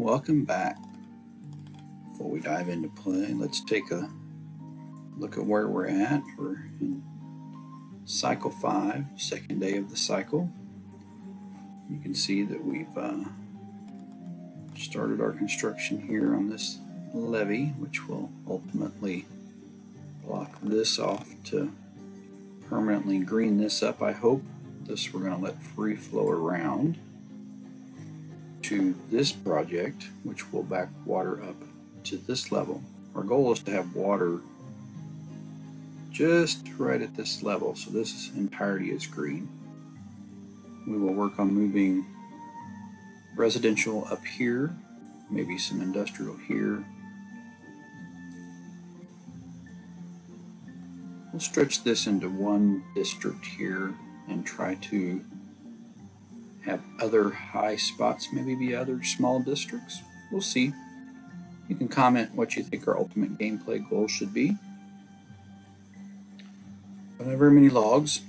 welcome back. Before we dive into play, let's take a look at where we're at. We're in cycle 5, second day of the cycle. You can see that we've started our construction here on this levee, which will ultimately block this off to permanently green this up, I hope. This we're going to let free flow around to this project, which will back water up to this level. Our goal is to have water just right at this level, so this entirety is green. We will work on moving residential up here, maybe some industrial here. We'll stretch this into one district here and try to have other high spots maybe be other small districts. We'll see. You can comment what you think our ultimate gameplay goal should be. Don't have very many logs,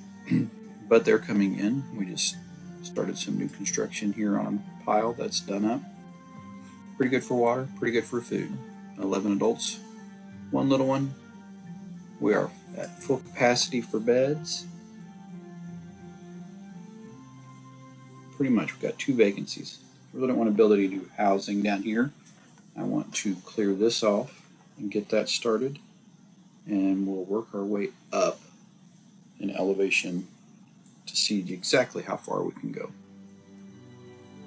but they're coming in. We just started some new construction here on a pile that's done up. Pretty good for water, pretty good for food. 11 adults, one little one. We are at full capacity for beds. Pretty much, we've got 2 vacancies. I really don't want to build any new housing down here. I want to clear this off and get that started, and we'll work our way up in elevation to see exactly how far we can go.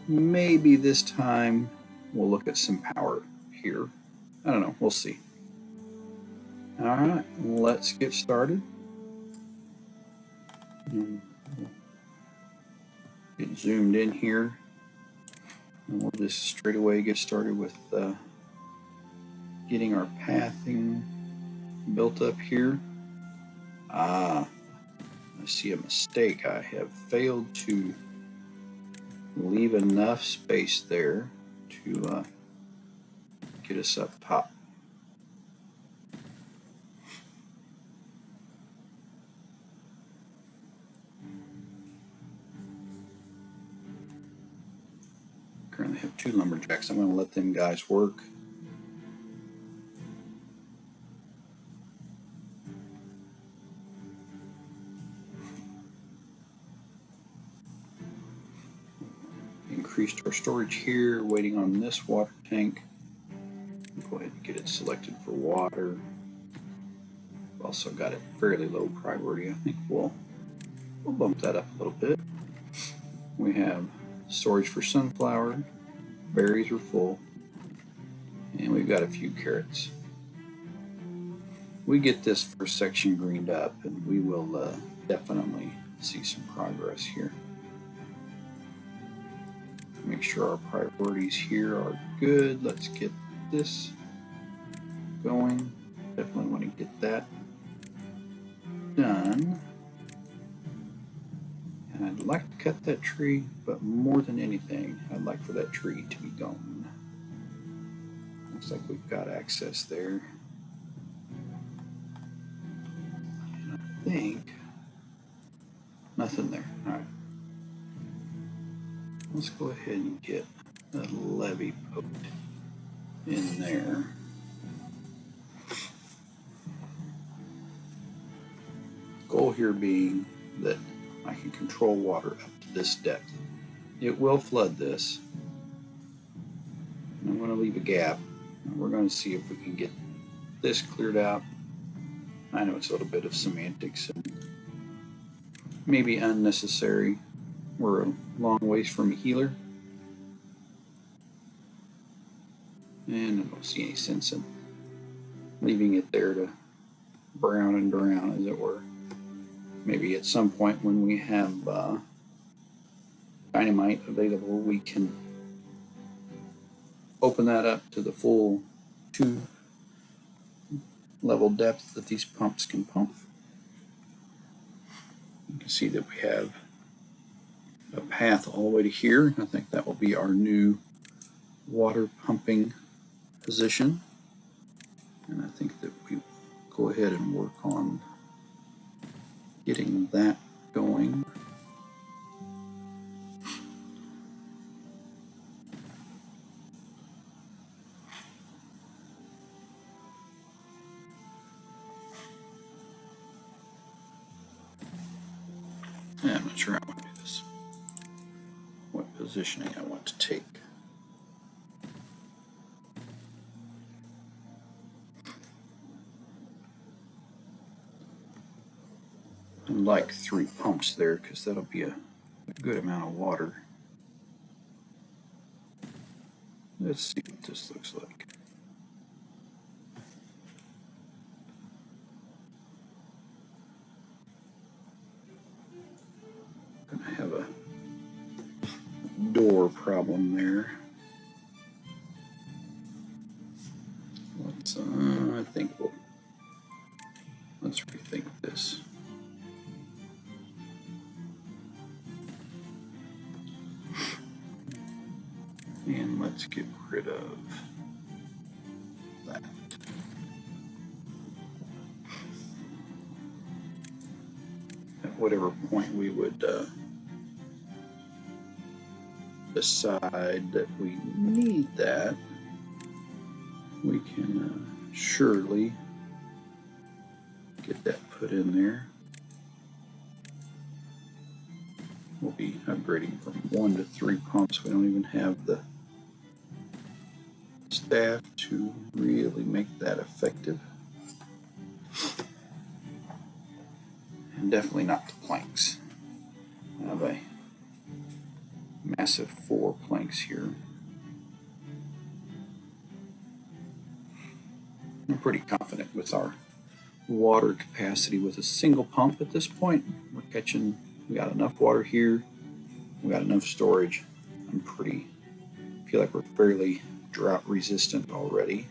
Maybe this time we'll look at some power here. I don't know, we'll see. All right, let's get started. Get zoomed in here, and we'll just straight away get started with getting our pathing built up here. I see a mistake. I have failed to leave enough space there to get us up top. Currently have 2 lumberjacks. I'm going to let them guys work. Increased our storage here, waiting on this water tank. Go ahead and get it selected for water. Also got it fairly low priority. I think we'll bump that up a little bit. We have storage for sunflower, berries are full, and we've got a few carrots. We get this first section greened up, and we will definitely see some progress here. Make sure our priorities here are good. Let's get this going. Definitely want to get that done. And I'd like to cut that tree, but more than anything, I'd like for that tree to be gone. Looks like we've got access there. And I think nothing there. All right. Let's go ahead and get a levee poked in there. Goal here being that I can control water up to this depth. It will flood this. And I'm going to leave a gap. And we're going to see if we can get this cleared out. I know it's a little bit of semantics and maybe unnecessary. We're a long ways from a healer. And I don't see any sense in leaving it there to brown and drown, as it were. Maybe at some point when we have dynamite available, we can open that up to the full 2 level depth that these pumps can pump. You can see that we have a path all the way to here. I think that will be our new water pumping position. And I think that we go ahead and work on getting that going. I'm not sure how I want to do this. What positioning I want to take. I like 3 pumps there because that'll be a good amount of water. Let's see what this looks like. I'm gonna have a door problem there. Let's let's rethink this. And let's get rid of that. At whatever point we would decide that we need that, we can surely get that put in there. We'll be upgrading from 1 to 3 pumps. We don't even have the staff to really make that effective. And definitely not the planks. I have a massive 4 planks here. I'm pretty confident with our water capacity with a single pump at this point. We got enough water here, we got enough storage. Feel like we're fairly drought resistant already.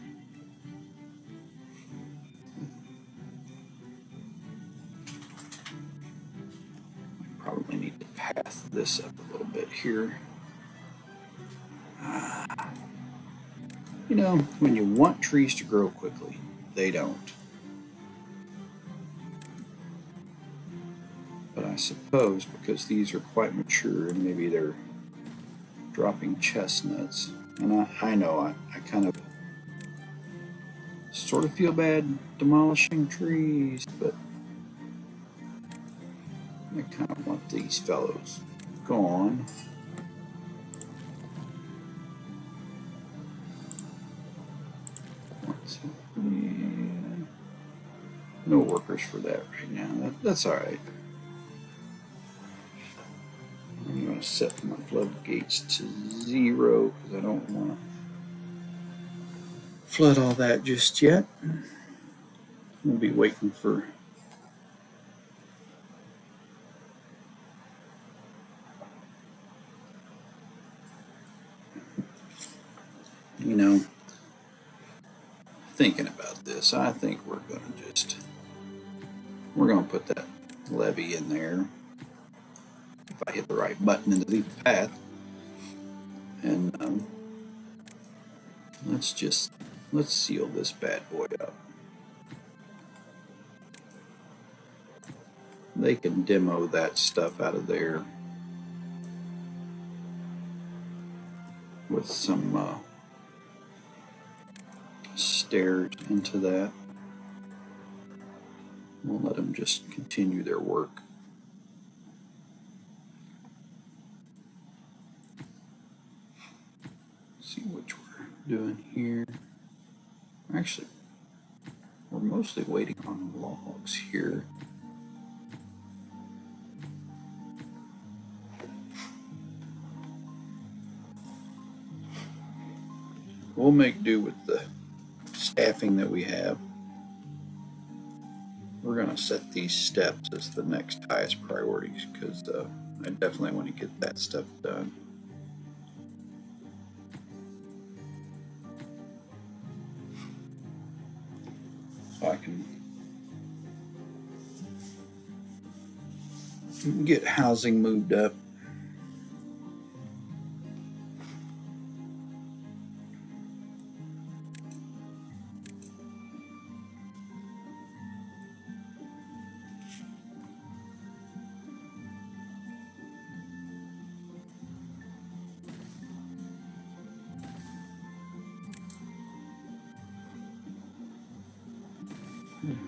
I probably need to path this up a little bit here. You know, when you want trees to grow quickly, they don't. But I suppose because these are quite mature and maybe they're dropping chestnuts, and I know I kind of sort of feel bad demolishing trees, but I kind of want these fellows gone. No workers for that right now. That's all right. I'm going to set my floodgates to 0 because I don't want to flood all that just yet. We'll be waiting for thinking about this. I think we're going to put that levee in there if I hit the right button and delete the path. And let's seal this bad boy up. They can demo that stuff out of there with some stairs into that. We'll let them just continue their work. Let's see which we're doing here. Actually, we're mostly waiting on logs here. We'll make do with the staffing that we have. We're going to set these steps as the next highest priorities because I definitely want to get that stuff done. So I can get housing moved up.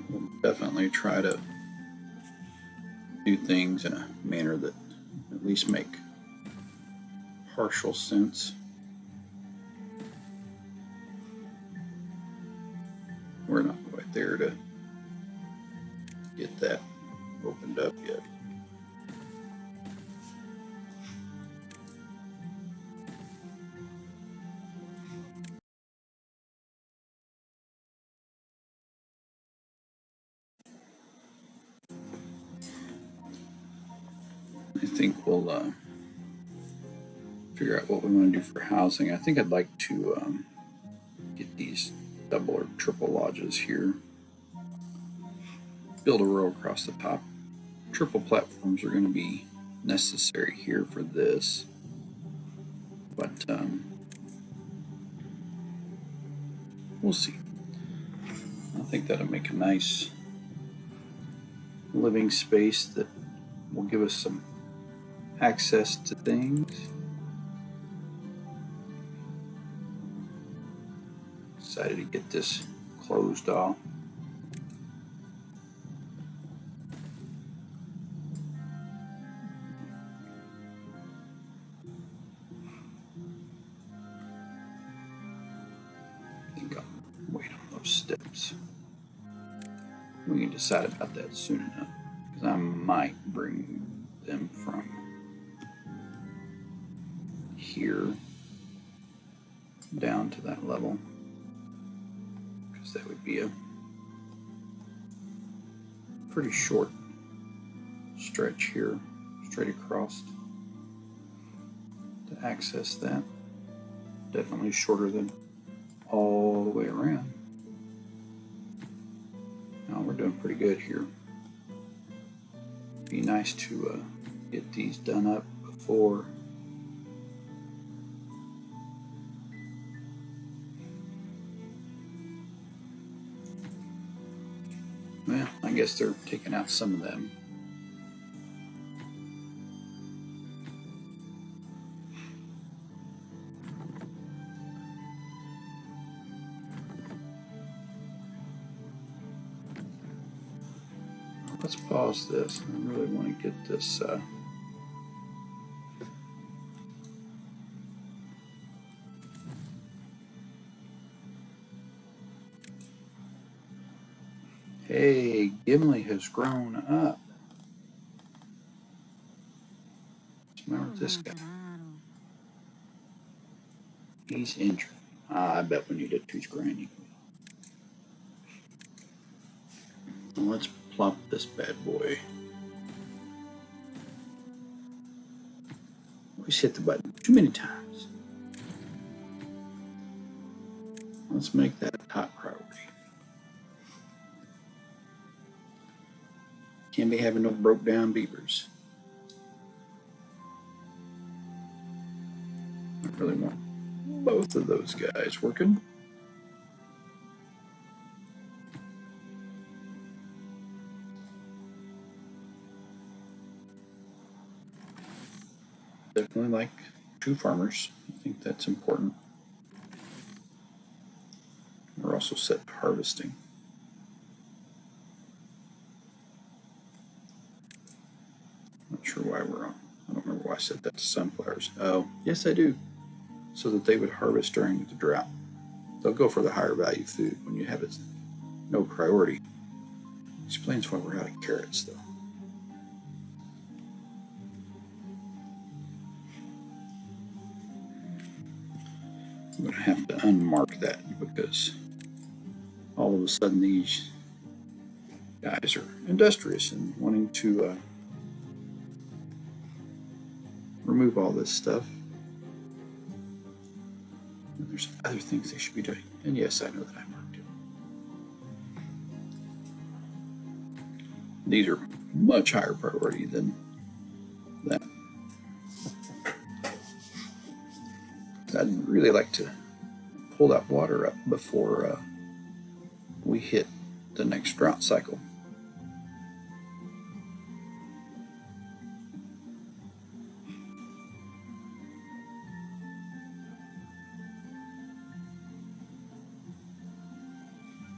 We'll definitely try to do things in a manner that at least make partial sense. We're not quite there to get that opened up yet. I think we'll figure out what we want to do for housing. I think I'd like to get these double or triple lodges here. Build a row across the top. Triple platforms are going to be necessary here for this, but we'll see. I think that'll make a nice living space that will give us some access to things. Excited to get this closed off. I think I'll wait on those steps. We can decide about that soon enough, because I might bring them from here down to that level, because that would be a pretty short stretch here, straight across to access that. Definitely shorter than all the way around. Now we're doing pretty good here. Be nice to get these done up before well, I guess they're taking out some of them. Let's pause this. I really want to get this Hey, Gimley has grown up. What's the matter with this guy? He's injured. I bet we need a tooth grinding. Well, let's plop this bad boy. We hit the button too many times. Let's make that a top priority. Can't be having no broke down beavers. I really want both of those guys working. Definitely like 2 farmers. I think that's important. We're also set for harvesting. Not sure why we're on. I don't remember why I set that to sunflowers. Oh, yes I do. So that they would harvest during the drought. They'll go for the higher value food when you have it no priority. Explains why we're out of carrots though. I'm going to have to unmark that because all of a sudden these guys are industrious and wanting to remove all this stuff. And there's other things they should be doing. And yes, I know that I marked it. These are much higher priority than that. I'd really like to pull that water up before we hit the next drought cycle.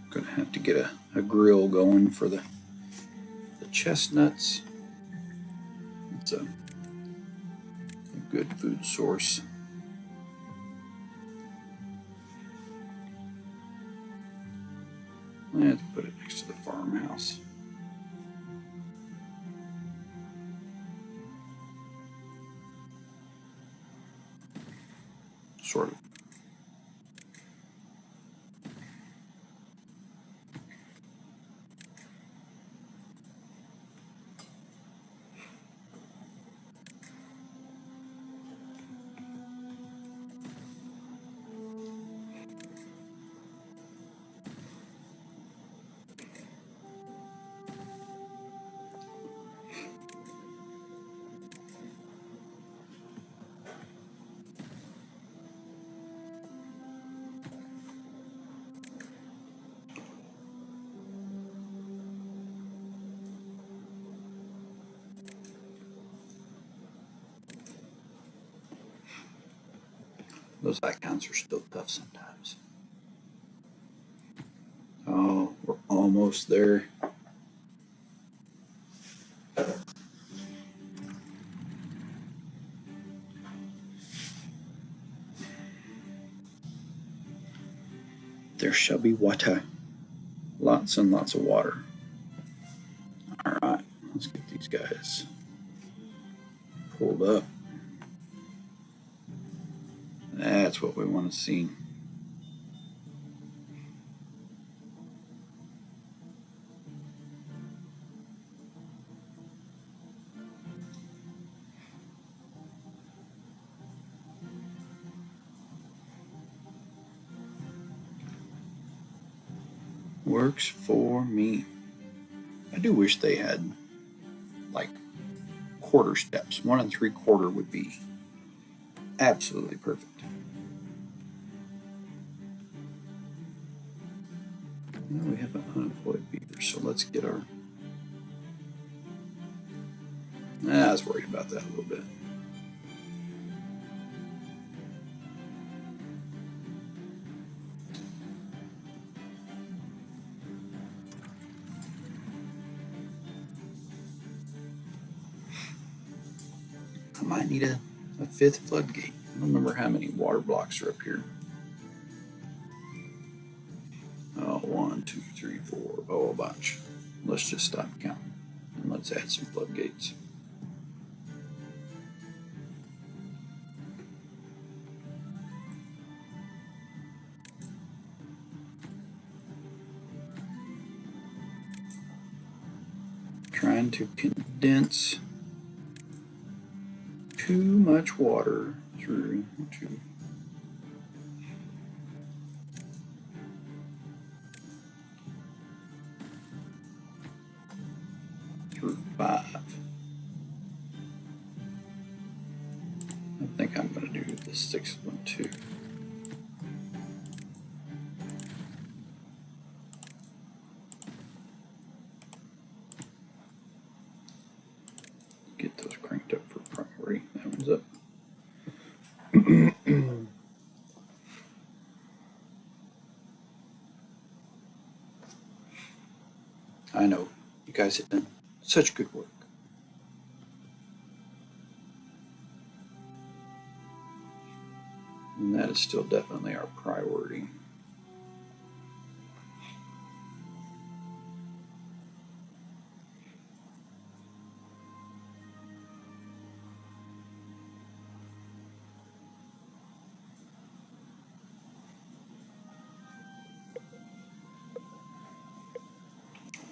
Gonna have to get a grill going for the chestnuts. it's a good food source. Let's put it next to the farmhouse. Sort of. Those icons are still tough sometimes. Oh, we're almost there. There shall be water. Lots and lots of water. All right, let's get these guys pulled up. That's what we want to see. Works for me. I do wish they had like quarter steps. 1 3/4 would be absolutely perfect. Now we have an unemployed beaver, so let's get our... I was worried about that a little bit. I might need a 5th floodgate. I don't remember how many water blocks are up here. Oh, 1 2 3 4. Oh, a bunch. Let's just stop counting and let's add some floodgates. Trying to condense too much water through 5. I think I'm going to do the 6th one too. Get those cranked up for priority. That one's up. I know, you guys have done such good work. And that is still definitely our priority.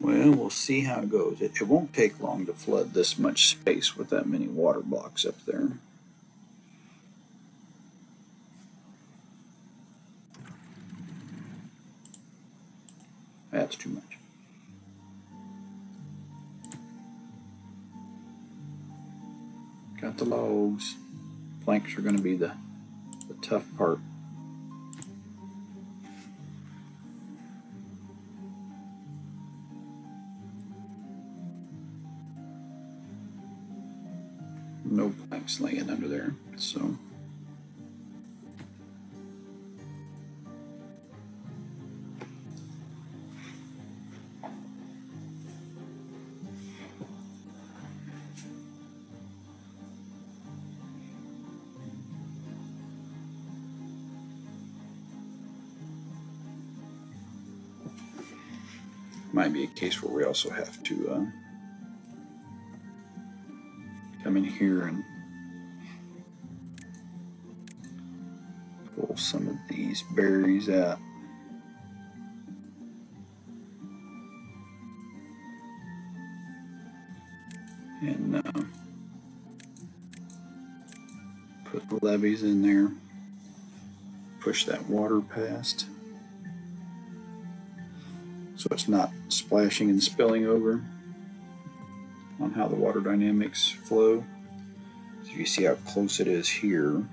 Well, we'll see how it goes. It won't take long to flood this much space with that many water blocks up there. That's too much. Got the logs. Planks are going to be the tough part. No planks laying under there, so... Might be a case where we also have to come in here and pull some of these berries out. And put the levees in there, push that water past so it's not splashing and spilling over on how the water dynamics flow. So you see how close it is here,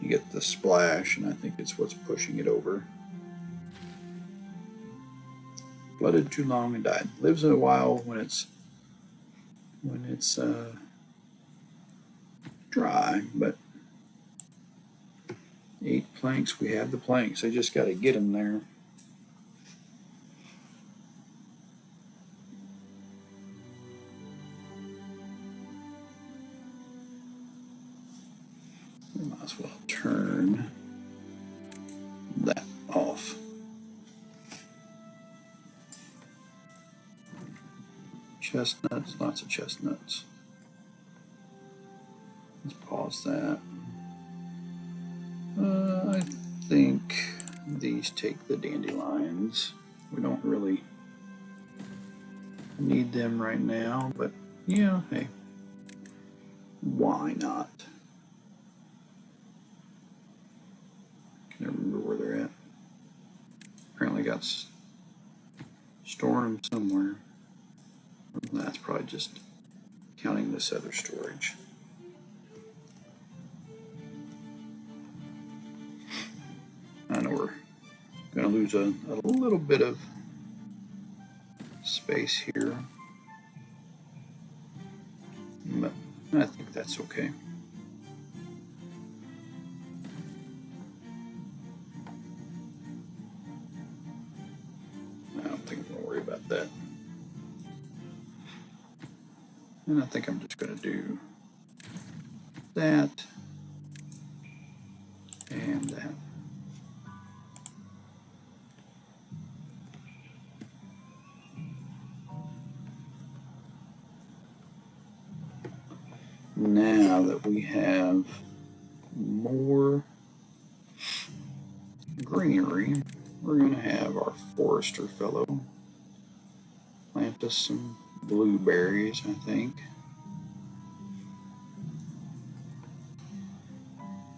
you get the splash, and I think it's what's pushing it over. Flooded too long and died. Lives a while when it's dry, but 8 planks, we have the planks. I just got to get them there. We might as well turn that off. Chestnuts, lots of chestnuts. Let's pause that. I think these take the dandelions. We don't really need them right now, but yeah, hey, why not? Can't remember where they're at. Apparently got storing them somewhere. That's probably just counting this other storage. I know we're going to lose a little bit of space here, but I think that's okay. I don't think I'm going to worry about that. And I think I'm just going to do that and that. Now that we have more greenery, we're going to have our forester fellow plant us some blueberries, I think.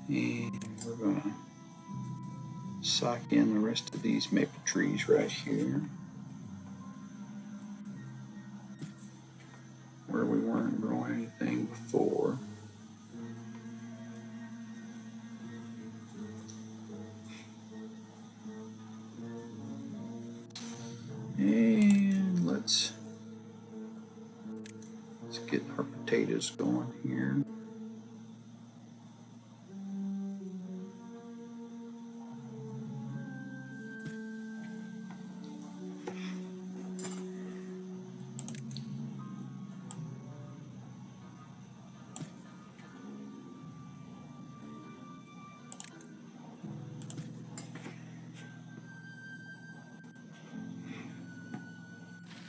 And we're going to sock in the rest of these maple trees right here, where we weren't growing anything before. And let's get our potatoes going here.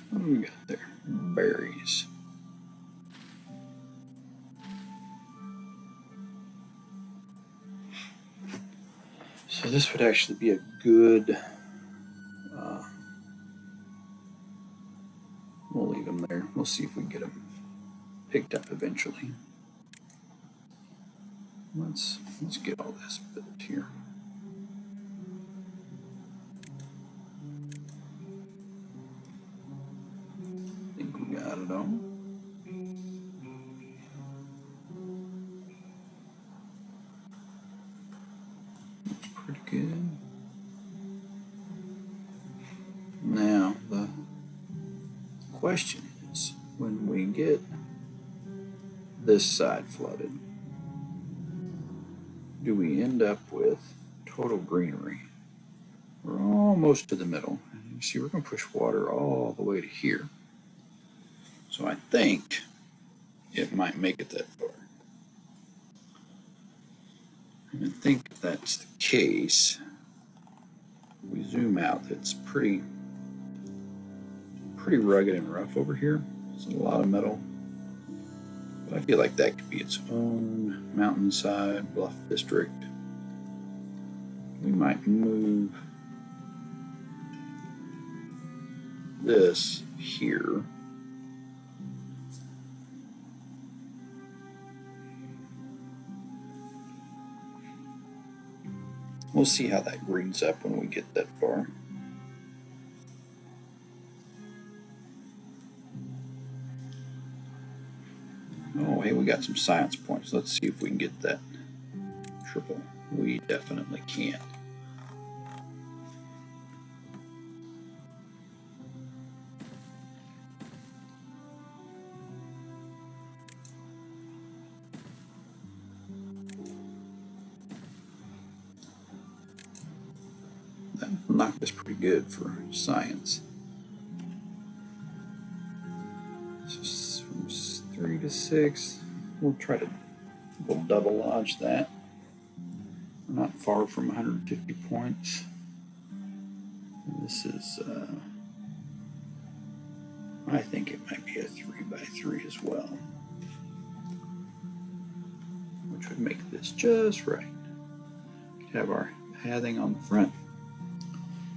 What do we got there? Berries. So this would actually be a good, we'll leave them there. We'll see if we can get them picked up eventually. Let's get all this built here. I think we got it all. Looks pretty good. Now the question is, when we get this side flooded, do we end up with total greenery? We're almost to the middle. You see, we're going to push water all the way to here. So I think it might make it that far. And I think if that's the case, we zoom out, it's pretty pretty rugged and rough over here. There's a lot of metal. But I feel like that could be its own mountainside bluff district. We might move this here. We'll see how that greens up when we get that far. Oh, hey, we got some science points. Let's see if we can get that triple. We definitely can. That knocked us pretty good for science. So from 3 to 6, we'll double lodge that. We're not far from 150 points. And this is, I think it might be a 3x3 as well, which would make this just right. Have our pathing on the front.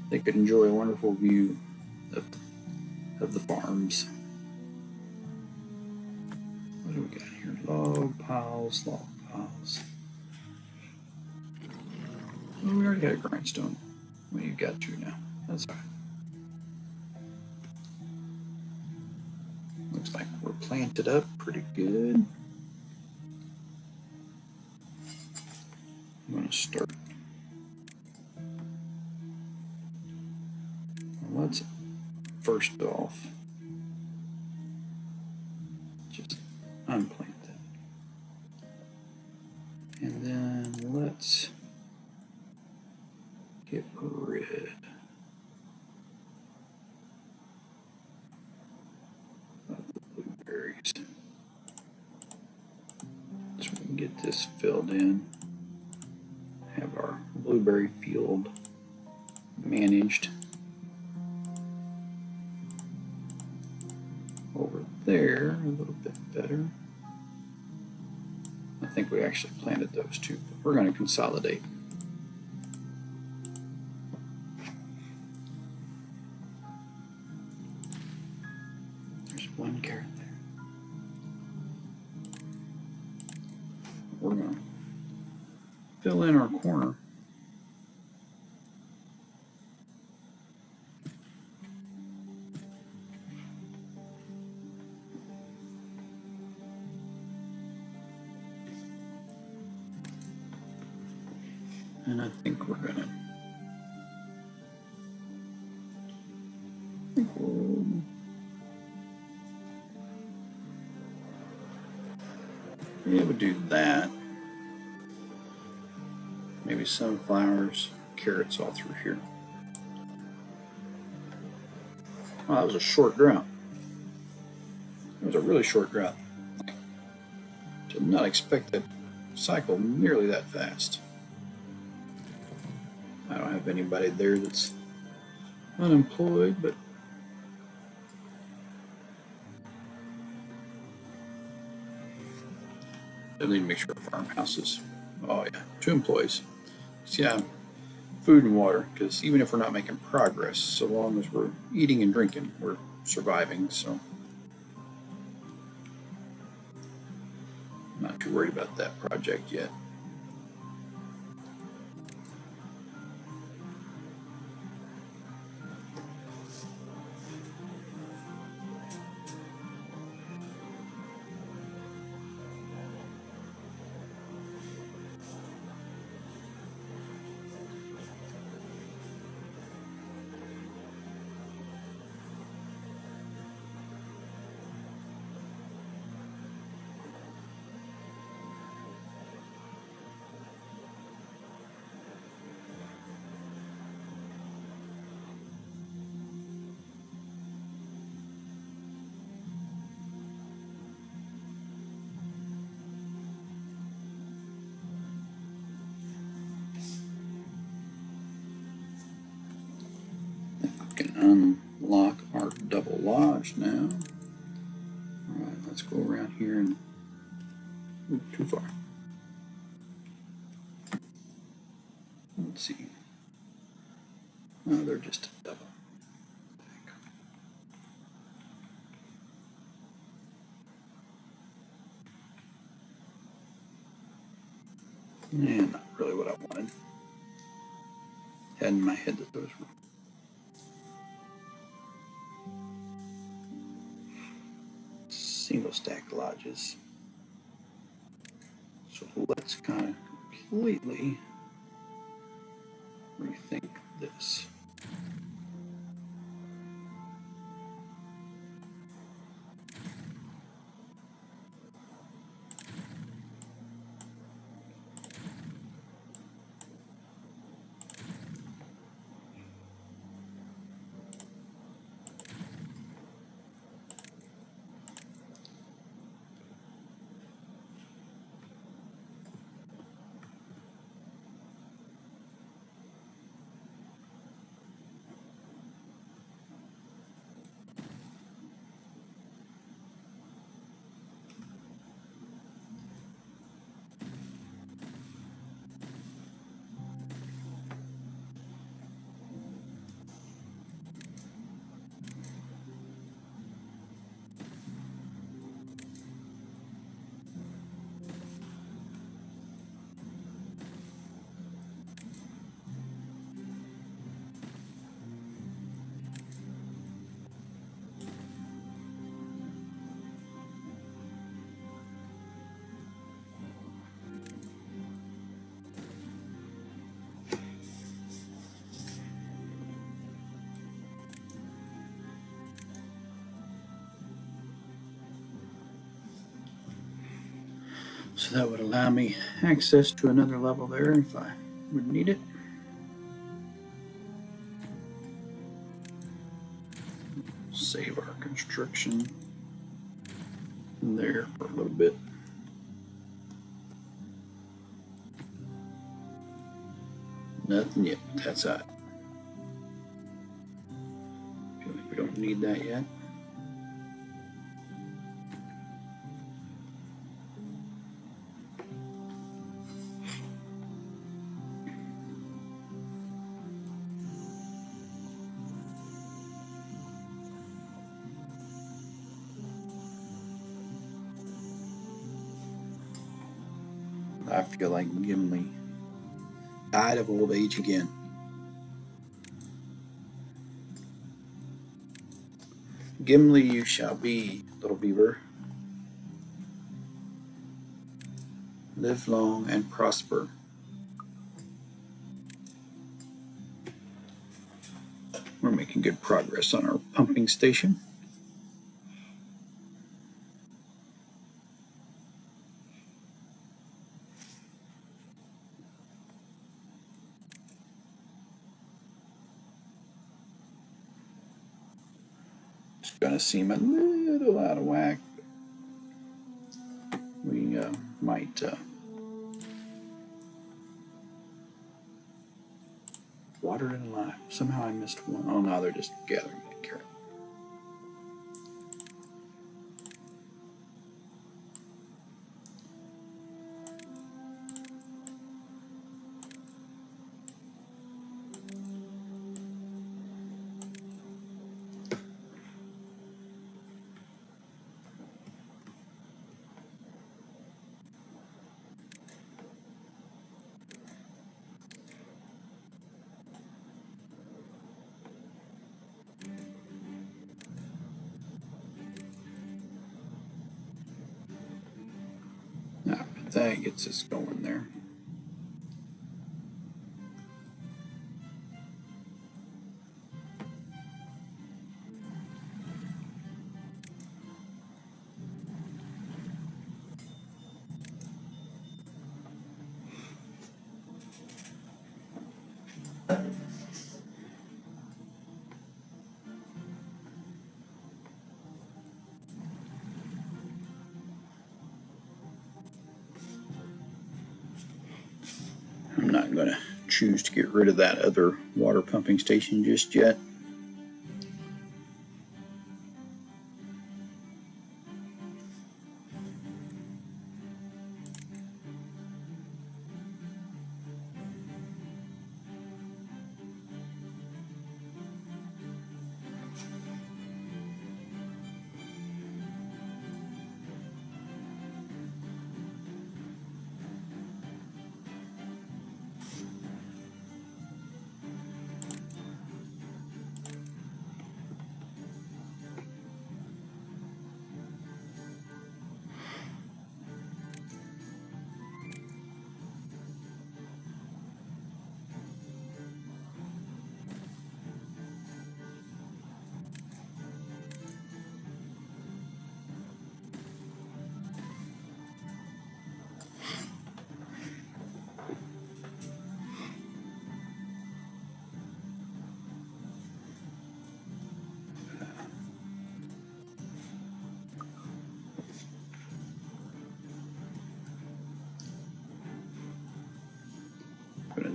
They could enjoy a wonderful view of the farms. What do we got here? Log piles, log piles. Well, we already got a grindstone. Well, you got two now. That's all right. Looks like we're planted up pretty good. I'm going to start. Well, let's first off just unplant that. And then let's get rid of the blueberries so we can get this filled in. Have our blueberry field managed. Over there, a little bit better. I think we actually planted those two, but we're going to consolidate. There's one carrot there. We're going to fill in our corner. And I think we're gonna. Yeah, we'll do that. Maybe sunflowers, carrots all through here. Wow, that was a short drought. It was a really short drought. Did not expect that cycle nearly that fast. I don't have anybody there that's unemployed, but I need to make sure our farmhouse is, oh yeah, 2 employees. So yeah, food and water, because even if we're not making progress, so long as we're eating and drinking, we're surviving, so I'm not too worried about that project yet. Can unlock our double lock. course now. Alright, let's go around here and too far. Let's see. Oh, they're just a double. And not really what I wanted. Had in my head that those were single stack lodges. So let's kind of completely rethink this. So that would allow me access to another level there if I would need it. Save our construction there for a little bit. Nothing yet. That's it. Feel like we don't need that yet. I feel like Gimley died of old age again. Gimley you shall be, little beaver. Live long and prosper. We're making good progress on our pumping station. It's going to seem a little out of whack. We might water it alive. Somehow I missed one. Oh, now they're just gathering that carrot. That gets us going there. I'm not going to choose to get rid of that other water pumping station just yet.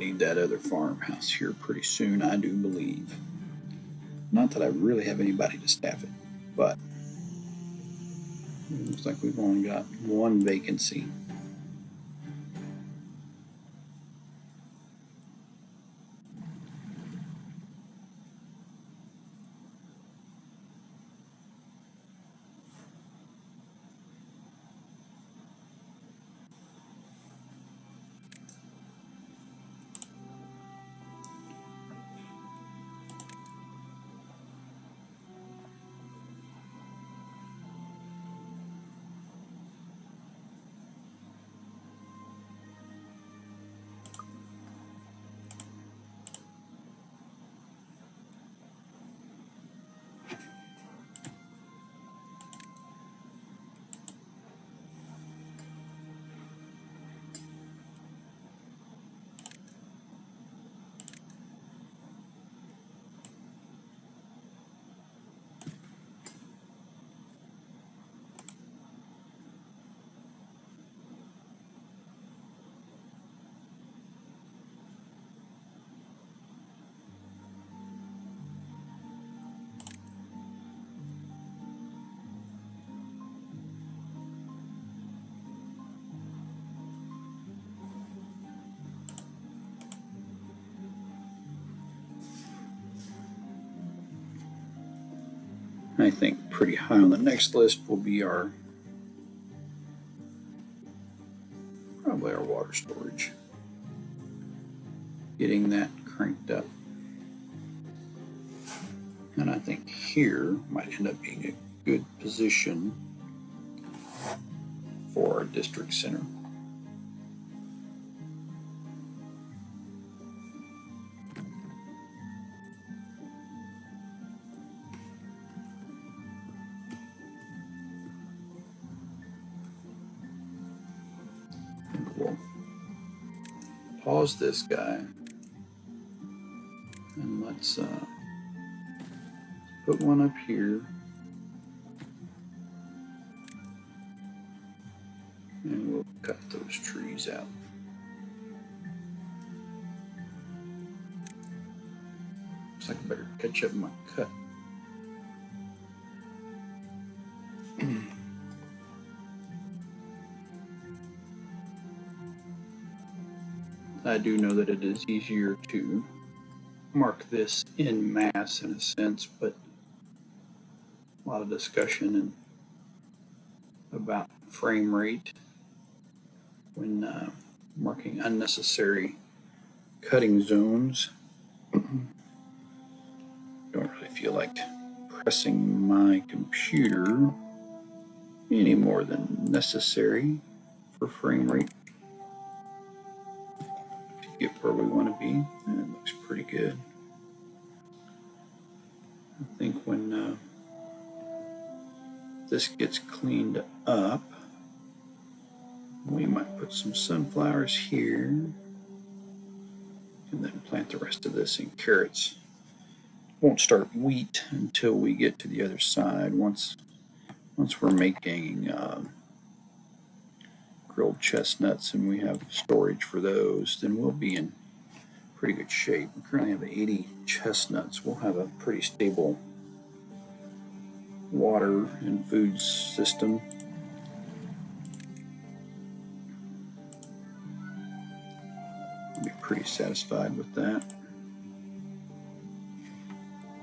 need that other farmhouse here pretty soon, I do believe. Not that I really have anybody to staff it, but it looks like we've only got one vacancy. I think pretty high on the next list will be probably our water storage. Getting that cranked up. And I think here might end up being a good position for our district center. We'll pause this guy and let's put one up here. And we'll cut those trees out. Looks like I better catch up my cut. I do know that it is easier to mark this in mass in a sense, but a lot of discussion about frame rate when marking unnecessary cutting zones. Don't really feel like pressing my computer any more than necessary for frame rate to get where we want to be. And it looks pretty good. I think when this gets cleaned up, we might put some sunflowers here and then plant the rest of this in carrots. Won't start wheat until we get to the other side. Once we're making grilled chestnuts and we have storage for those, then we'll be in pretty good shape. We currently have 80 chestnuts. We'll have a pretty stable water and food system. I'll be pretty satisfied with that.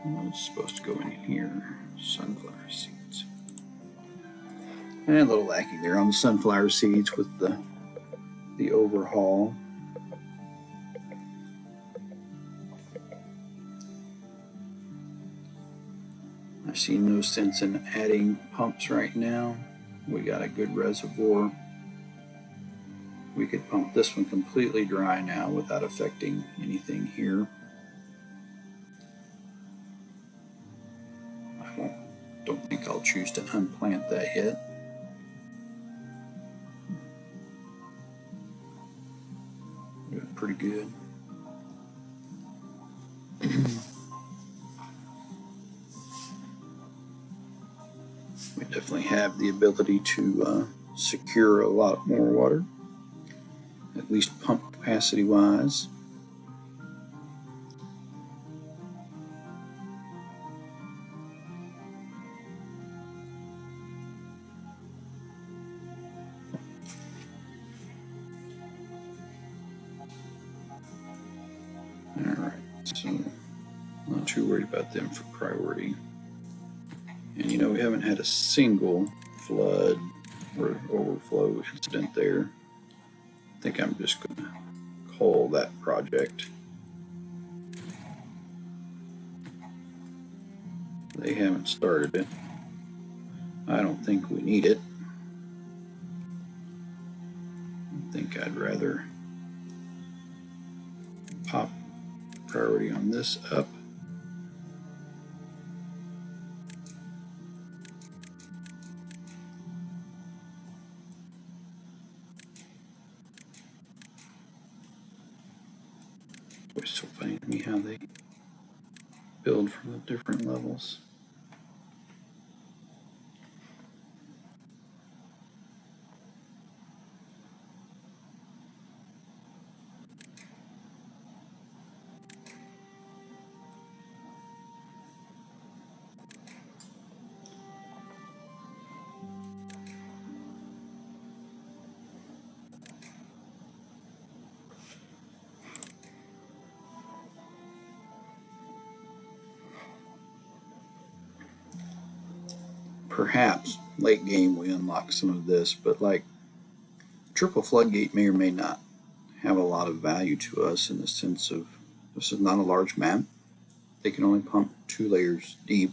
What's supposed to go in here? Sunflower seeds. And a little lacking there on the sunflower seeds with the overhaul. I see no sense in adding pumps right now. We got a good reservoir. We could pump this one completely dry now without affecting anything here. Don't think I'll choose to unplant that yet. Doing pretty good. We definitely have the ability to secure a lot more water, at least pump capacity wise. Alright, so not too worried about them for priority. And you know, we haven't had a single flood or overflow incident there. I think I'm just going to call that project. They haven't started it. I don't think we need it. I think I'd rather pop priority on this up. It's so funny to me how they build from the different levels. Perhaps late game we unlock some of this, but like triple floodgate may or may not have a lot of value to us in the sense of this is not a large map. They can only pump 2 layers deep.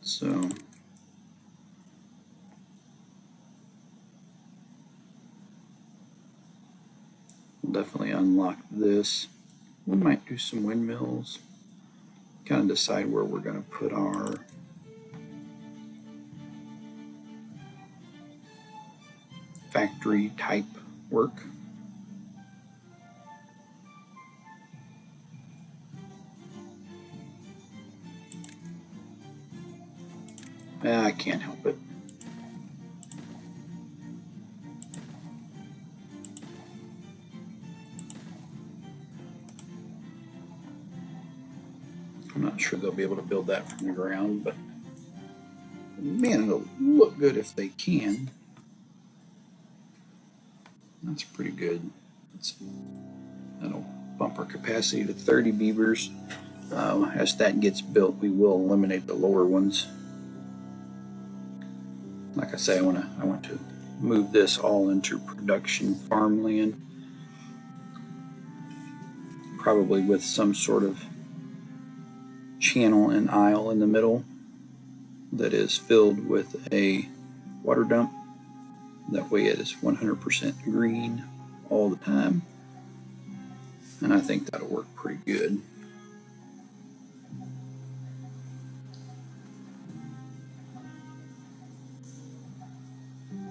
So we'll definitely unlock this. We might do some windmills. Kind of decide where we're going to put our factory type work. I can't help it. I'm not sure they'll be able to build that from the ground, but man, it'll look good if they can. That's pretty good. That'll bump our capacity to 30 beavers. As that gets built, we will eliminate the lower ones. Like I say, I want to move this all into production farmland, probably with some sort of channel and aisle in the middle that is filled with a water dump. That way it is 100% green all the time. And I think that'll work pretty good.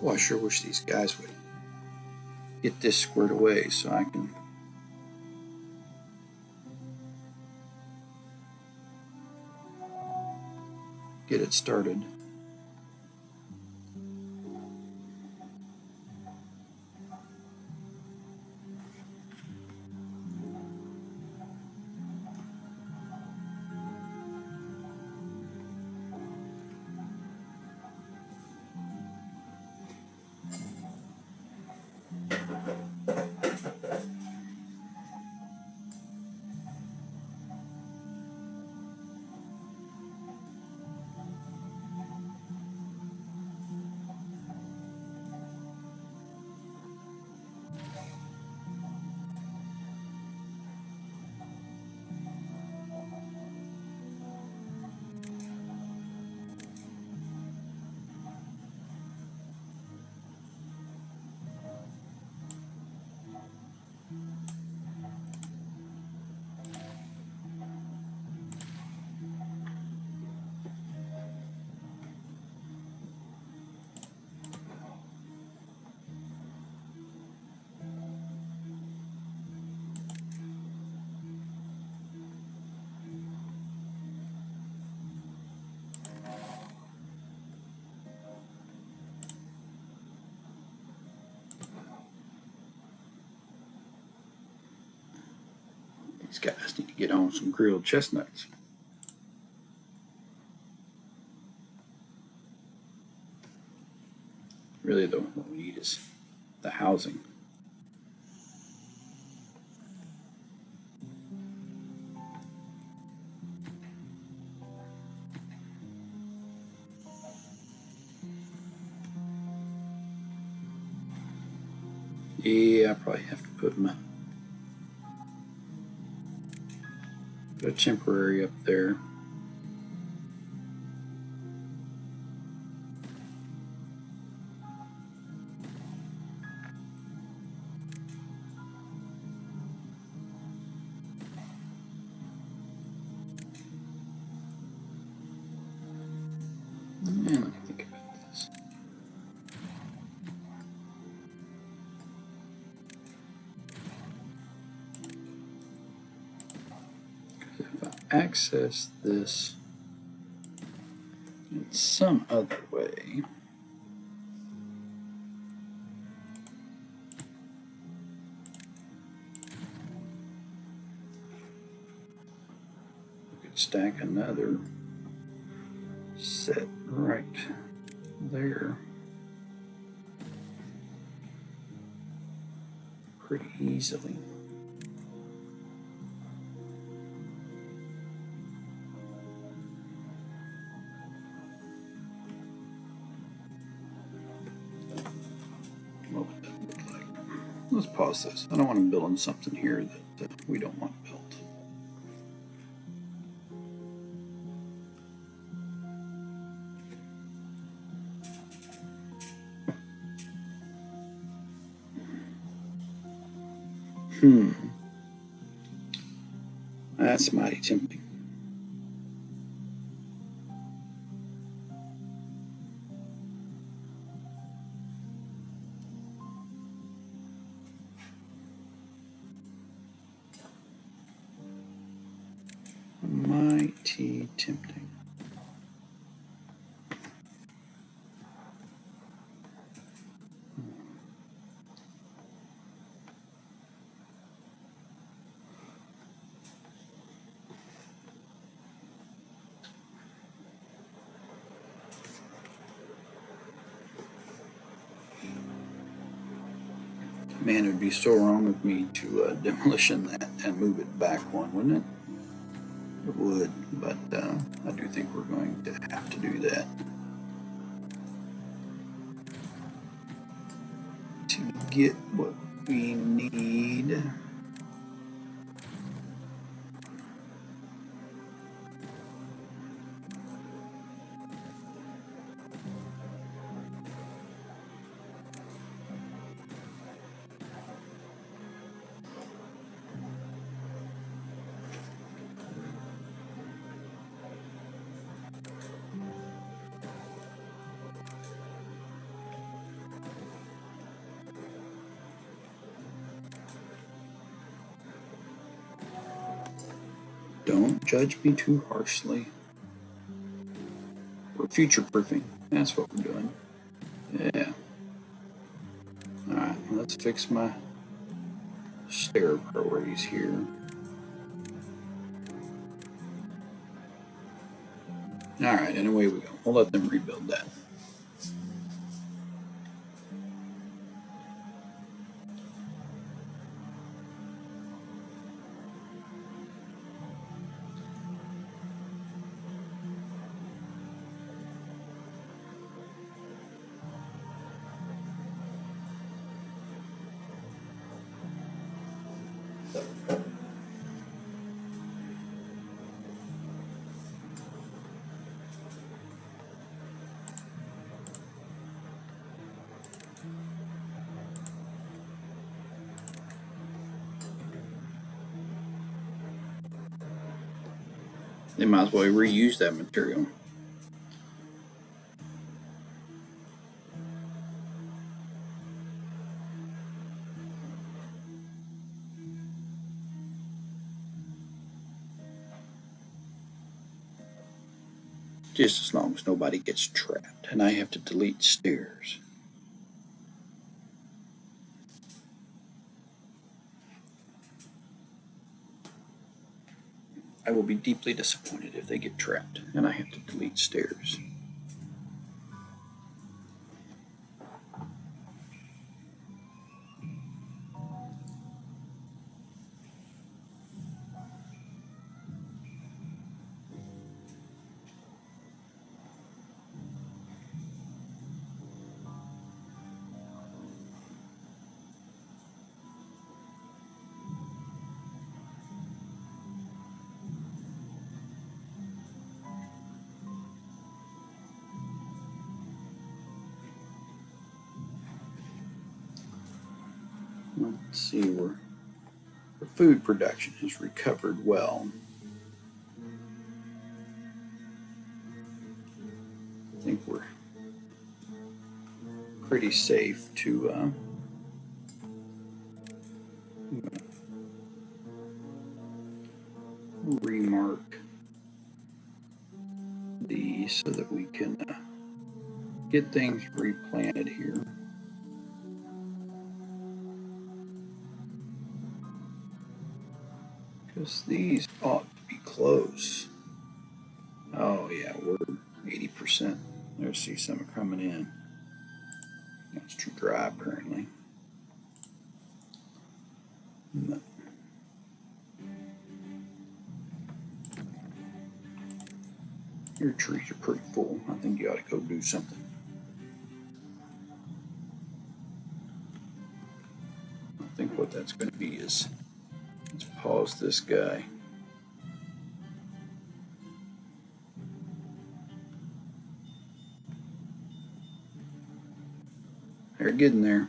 Well, I sure wish these guys would get this squared away so I can get it started. These guys need to get on some grilled chestnuts. Really, though, what we need is the housing. Yeah, I probably have to put a temporary up there. And let me think about this. If I access this in some other way, we could stack another set right there pretty easily. What would that look like? Let's pause this. I don't want to build on something here that we don't want built. That's mighty tempting. Mighty tempting. Man, it would be so wrong of me to demolition that and move it back one, wouldn't it? It would, but I do think we're going to have to do that to get what we need. Don't judge me too harshly. We're future proofing. That's what we're doing. Yeah. Alright, let's fix my stair priorities here. Alright, and away we go. We'll let them rebuild that. They might as well reuse that material. Just as long as nobody gets trapped and I have to delete stairs. I will be deeply disappointed if they get trapped and I have to delete stairs. Let's see where the food production has recovered well. I think we're pretty safe to remark these so that we can get things replanted here. Because these ought to be close. Oh yeah, we're 80%. There's see some coming in. It's too dry apparently. But your trees are pretty full. I think you ought to go do something. I think what that's going to be is, let's pause this guy. They're getting there.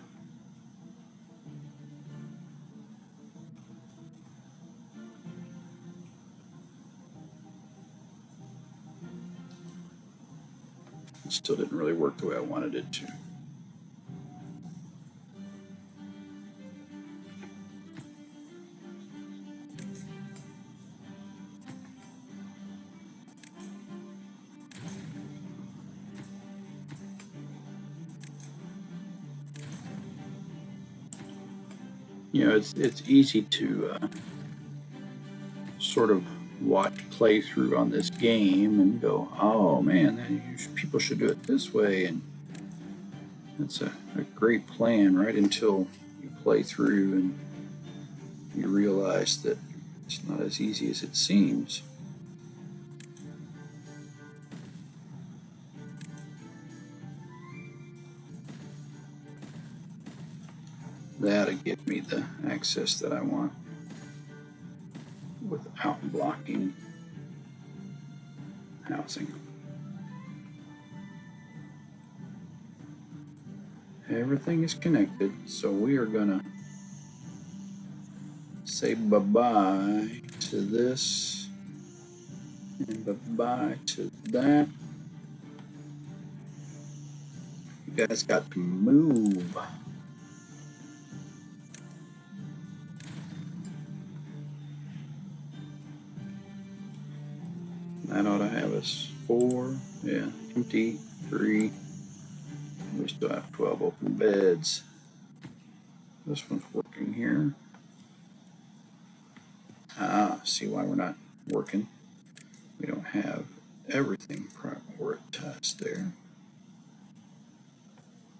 It still didn't really work the way I wanted it to. You know, it's easy to sort of watch playthrough on this game and go, oh man, people should do it this way, and it's a great plan right until you play through and you realize that it's not as easy as it seems. That'll give me the access that I want without blocking housing. Everything is connected, so we are gonna say bye-bye to this and bye-bye to that. You guys got to move. That ought to have us 4, yeah, empty, 3. We still have 12 open beds. This one's working here. See why we're not working. We don't have everything prioritized there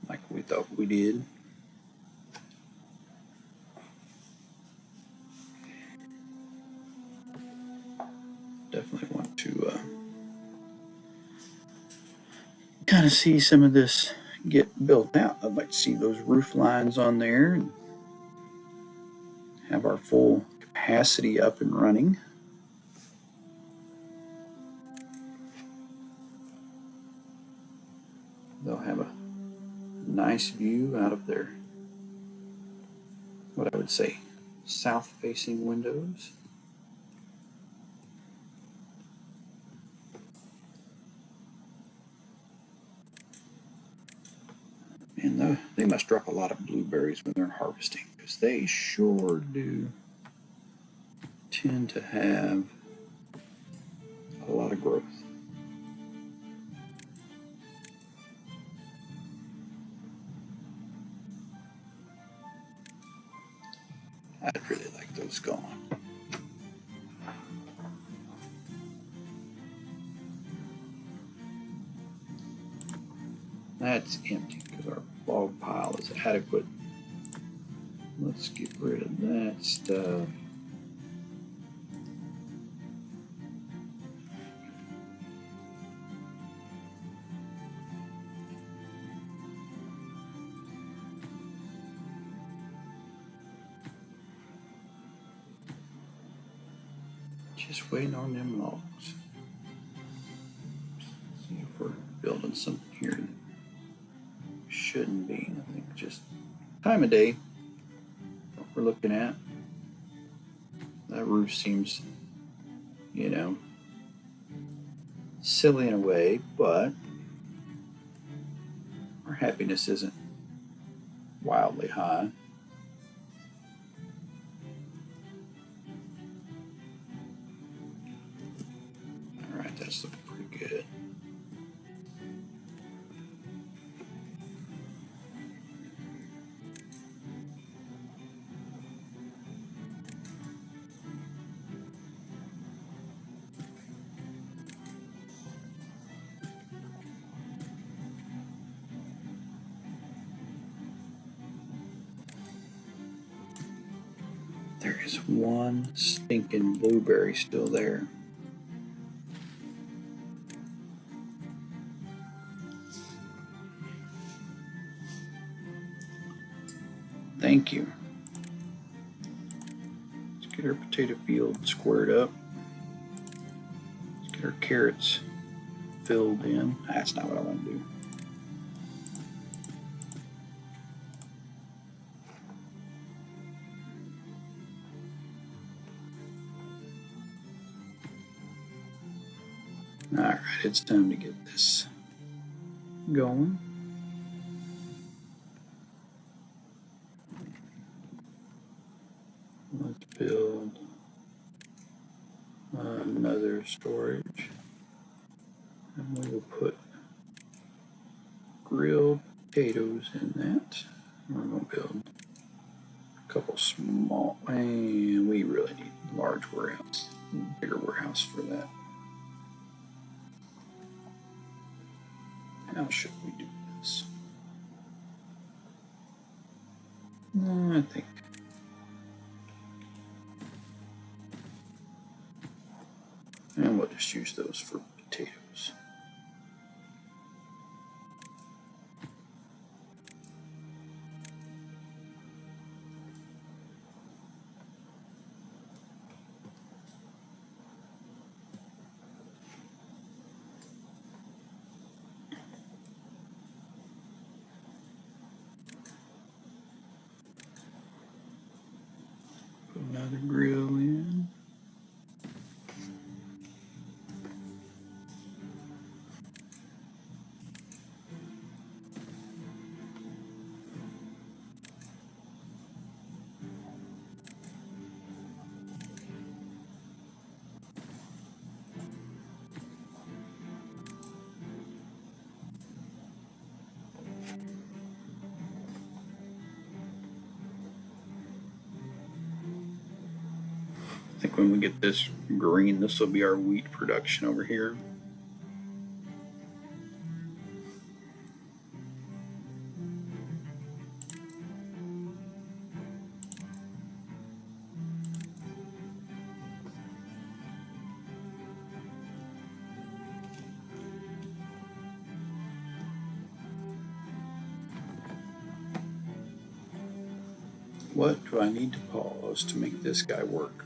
like we thought we did. Definitely want to kind of see some of this get built out. I'd like to see those roof lines on there and have our full capacity up and running. They'll have a nice view out of their, what I would say, south-facing windows. And they must drop a lot of blueberries when they're harvesting, because they sure do tend to have a lot of growth. I'd really like those gone. That's empty because our log pile is adequate. Let's get rid of that stuff. Just waiting on them logs. See if we're building something here that shouldn't be. I think just time of day. we're looking at. That roof seems, you know, silly in a way, but our happiness isn't wildly high. All right, that's looking pretty good. There is one stinking blueberry still there. Thank you. Let's get our potato field squared up. Let's get our carrots filled in. That's not what I want to do. All right, it's time to get this going. Let's build another storage, and we will put grilled potatoes in that. We're going to build a couple small, and we really need a large warehouse, bigger warehouse for that. How should we do this? I think and we'll just use those for potatoes. Put another grill in. I think when we get this green, this will be our wheat production over here. What do I need to pause to make this guy work?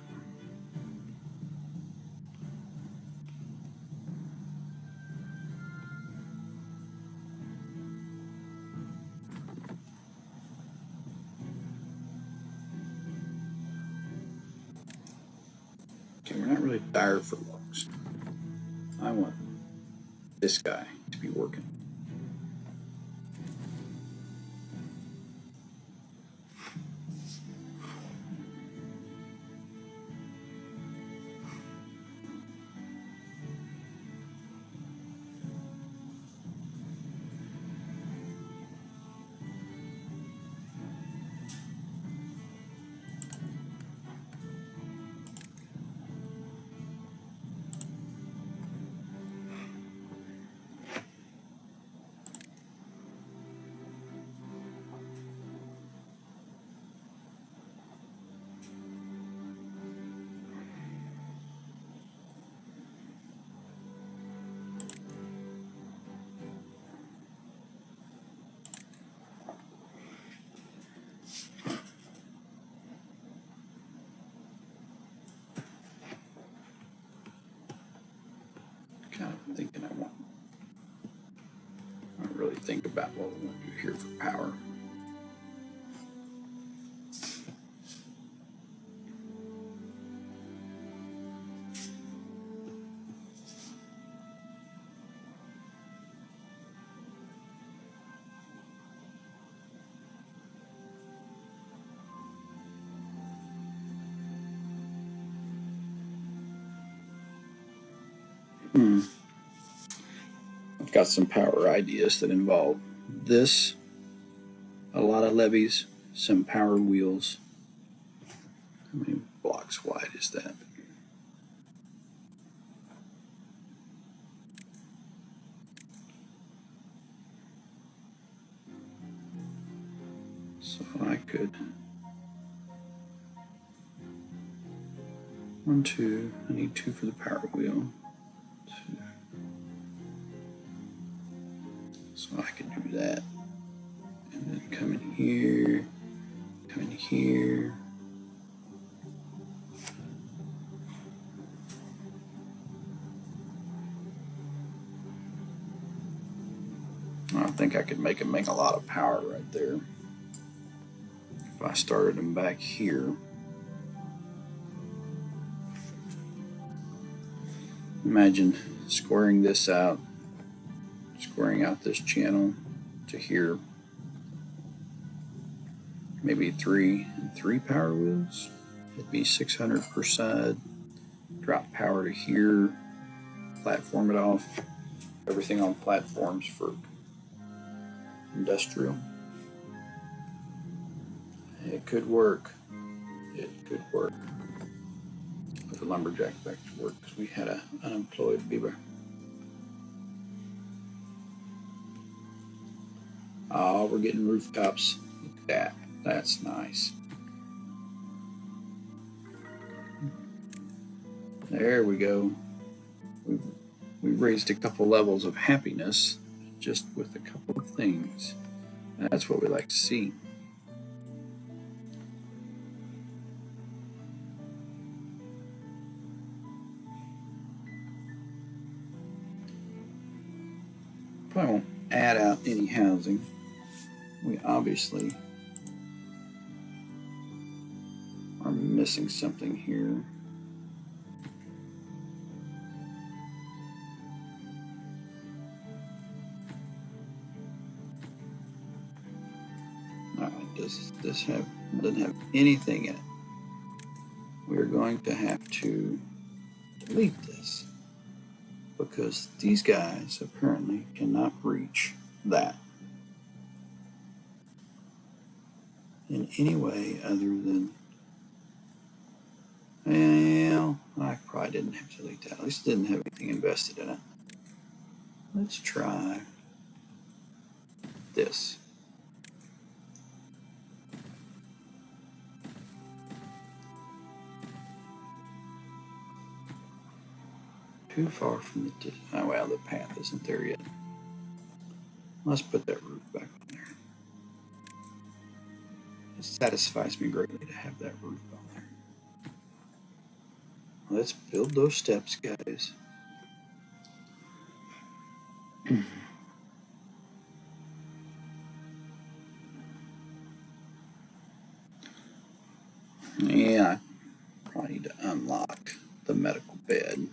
Okay, we're not really dire for logs. I want this guy to be working. Kind of thinking I really think about what we want to do here for power. I've got some power ideas that involve this, a lot of levees, some power wheels. How many blocks wide is that? So I could 1, 2. I need 2 for the power wheel. 2. So I could do that, and then come in here, come in here. I think I could make a lot of power right there if I started them back here. Imagine squaring this out, squaring out this channel to here. Maybe 3 and 3 power wheels. It'd be 600 per side. Drop power to here, platform it off. Everything on platforms for industrial. It could work. It could work. Put the lumberjack back to work because we had an unemployed beaver. Oh, we're getting rooftops. Look at that. That's nice. There we go. We've raised a couple levels of happiness just with a couple of things. That's what we like to see. Probably won't add out any housing. We obviously are missing something here. Does this have, doesn't have anything in it. We're going to have to delete this because these guys apparently cannot reach that in any way other than, well, I probably didn't have to delete that. At least it didn't have anything invested in it. Let's try this. Too far from the, oh well, the path isn't there yet. Let's put that roof back on there. It satisfies me greatly to have that roof on there. Let's build those steps, guys. Yeah, I probably need to unlock the medical bed.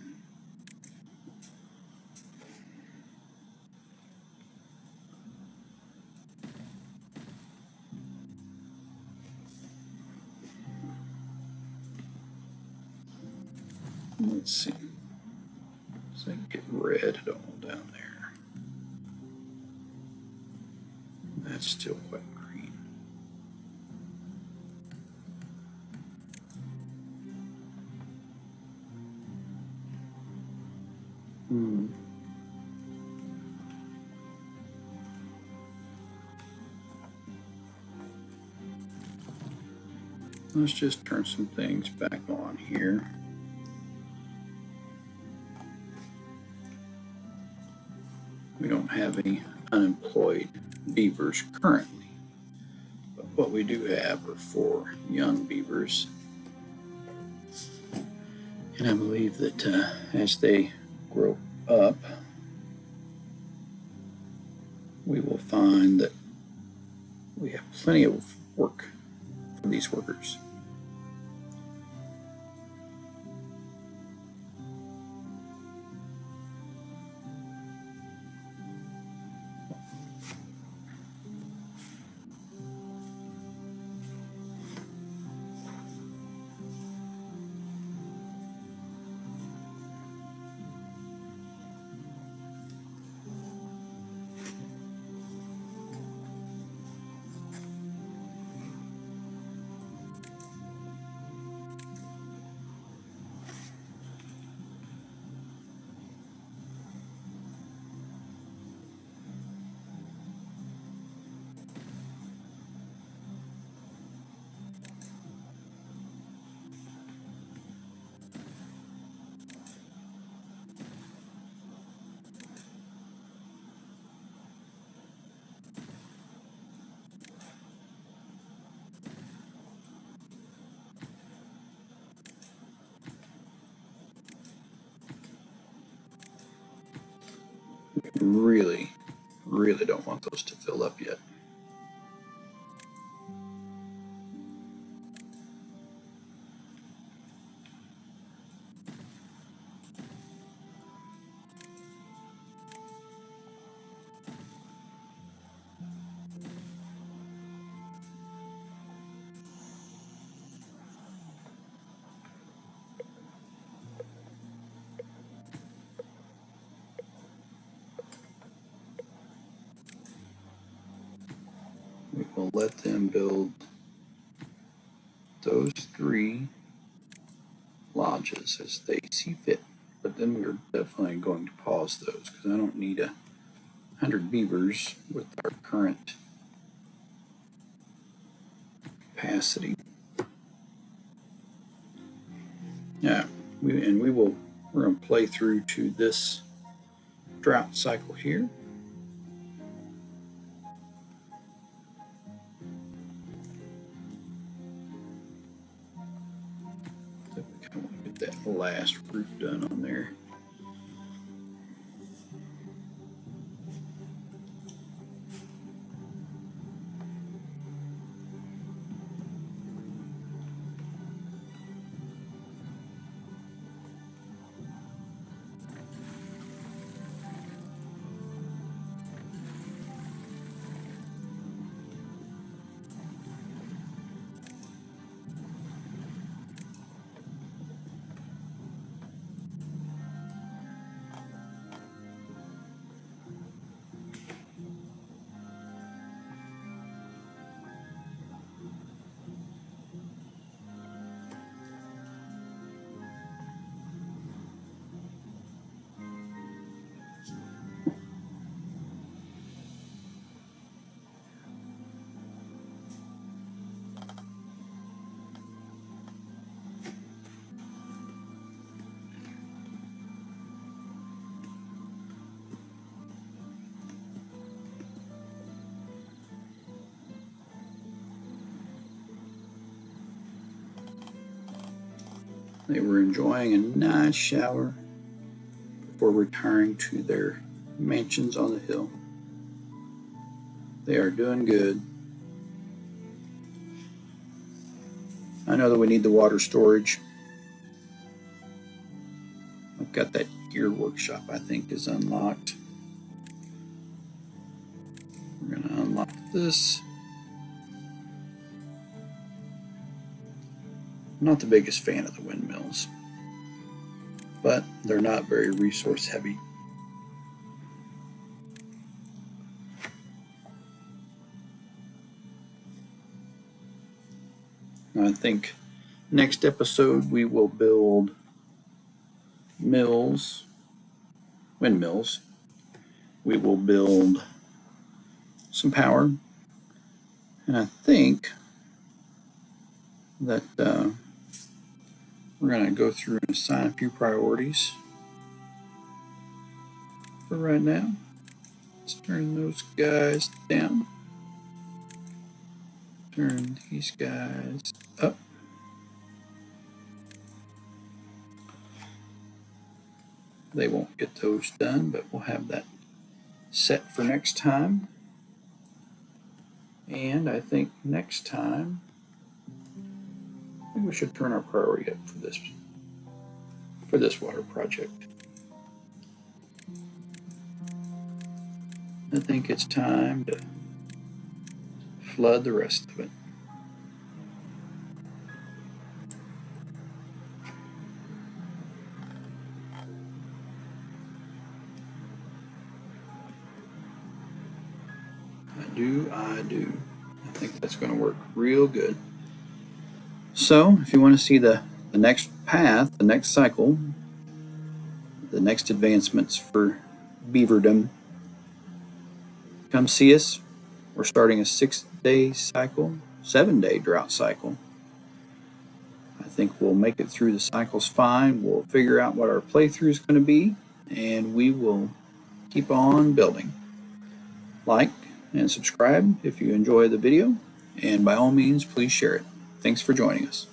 Let's see. So I can get red at all down there. That's still quite green. Let's just turn some things back on here. We don't have any unemployed beavers currently, but what we do have are 4 young beavers. And I believe that as they grow up, we will find that we have plenty of work for these workers. Really don't want those to fill up yet. We will let them build those 3 lodges as they see fit. But then we're definitely going to pause those because I don't need 100 beavers with our current capacity. Yeah, we're going to play through to this drought cycle here. I kind of want to get that last roof done on there. They were enjoying a nice shower before retiring to their mansions on the hill. They are doing good. I know that we need the water storage. I've got that gear workshop I think is unlocked. We're going to unlock this. I'm not the biggest fan of the windmills, but they're not very resource heavy. I think next episode we will build windmills. We will build some power, and I think that we're going to go through and assign a few priorities. For right now, let's turn those guys down. Turn these guys up. They won't get those done, but we'll have that set for next time. And I think next time, I think we should turn our priority up for this water project. I think it's time to flood the rest of it. I do. I think that's going to work real good. So if you want to see the next path, the next cycle, the next advancements for beaverdom, come see us. We're starting a 6-day cycle, 7-day drought cycle. I think we'll make it through the cycles fine. We'll figure out what our playthrough is going to be, and we will keep on building. Like and subscribe if you enjoy the video, and by all means, please share it. Thanks for joining us.